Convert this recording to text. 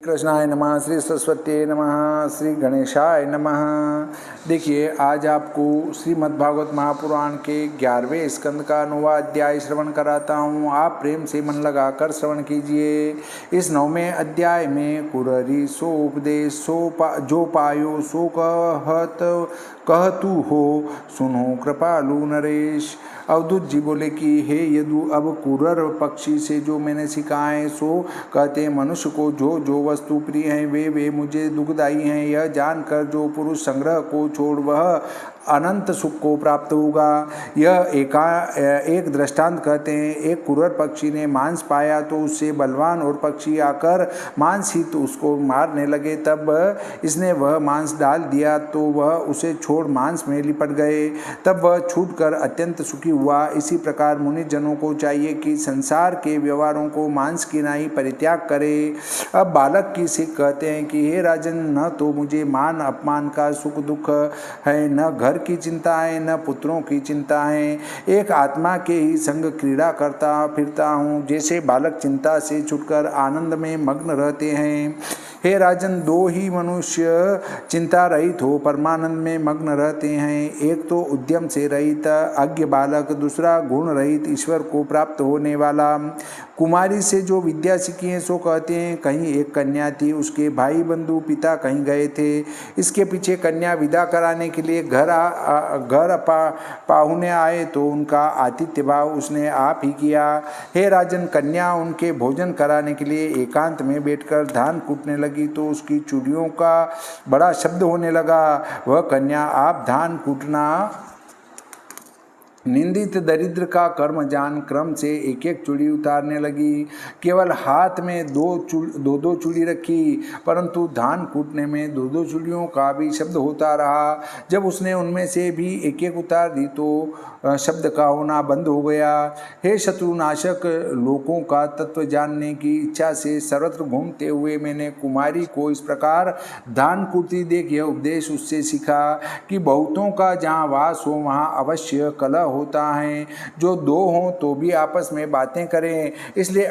कृष्णाय नमः, श्री सरस्वती नमः, श्री गणेशाय नमः। देखिए, आज आपको श्रीमद्भागवत महापुराण के 11वें स्कंद का 9वां अध्याय श्रवण कराता हूँ। आप प्रेम से मन लगाकर श्रवण कीजिए। इस 9वें अध्याय में कुररी सो उपदेश जो पायो सो कहतु हो, सुनो कृपालु नरेश। अवधूत जी बोले कि हे यदु, अब कुरर पक्षी से जो मैंने सिखाए सो कहते मनुष्य को जो जो वस्तु प्रिय हैं वे मुझे दुखदायी हैं। यह जानकर जो पुरुष संग्रह को छोड़ वह अनंत सुख को प्राप्त होगा। यह एक दृष्टांत कहते हैं। एक कुरर पक्षी ने मांस पाया तो उससे बलवान और पक्षी आकर मांस हित उसको मारने लगे। तब इसने वह मांस डाल दिया तो वह उसे छोड़ मांस में लिपट गए। तब वह छूटकर अत्यंत सुखी हुआ। इसी प्रकार मुनिजनों को चाहिए कि संसार के व्यवहारों को मांस की नाई परित्याग करे। अब बालक की सीख कहते हैं कि हे राजन, न तो मुझे मान अपमान का सुख दुख है, न घर की चिंता है, न पुत्रों की चिंता है। एक आत्मा के ही संग क्रीड़ा करता फिरता हूँ, जैसे बालक चिंता से छुटकर आनंद में मग्न रहते हैं। हे राजन, दो ही मनुष्य चिंता रहित हो परमानंद में मग्न रहते हैं। एक तो उद्यम से रहित अज्ञ बालक, दूसरा गुण रहित ईश्वर को प्राप्त होने वाला। कुमारी से जो विद्या सीखी है सो कहते हैं कहीं एक कन्या थी, उसके भाई बंधु पिता कहीं गए थे। इसके पीछे कन्या विदा कराने के लिए घर पाहुने आए तो उनका आतिथ्य भाव उसने आप ही किया। हे राजन, कन्या उनके भोजन कराने के लिए एकांत में बैठकर धान कूटने लगी तो उसकी चूड़ियों का बड़ा शब्द होने लगा। वह कन्या आप धान कूटना निंदित दरिद्र का कर्म जान क्रम से एक एक चूड़ी उतारने लगी। केवल हाथ में दो चूड़ी रखी, परंतु धान कूटने में दो चूड़ियों का भी शब्द होता रहा। जब उसने उनमें से भी एक एक उतार दी तो शब्द का होना बंद हो गया। हे शत्रुनाशक, लोगों का तत्व जानने की इच्छा से सर्वत्र घूमते हुए मैंने कुमारी को इस प्रकार धान कूटती देख यह उपदेश उससे सीखा कि बहुतों का जहाँ वास हो वहाँ अवश्य कलह होता है। जो दो हों तो भी आपस में बातें करें, इसलिए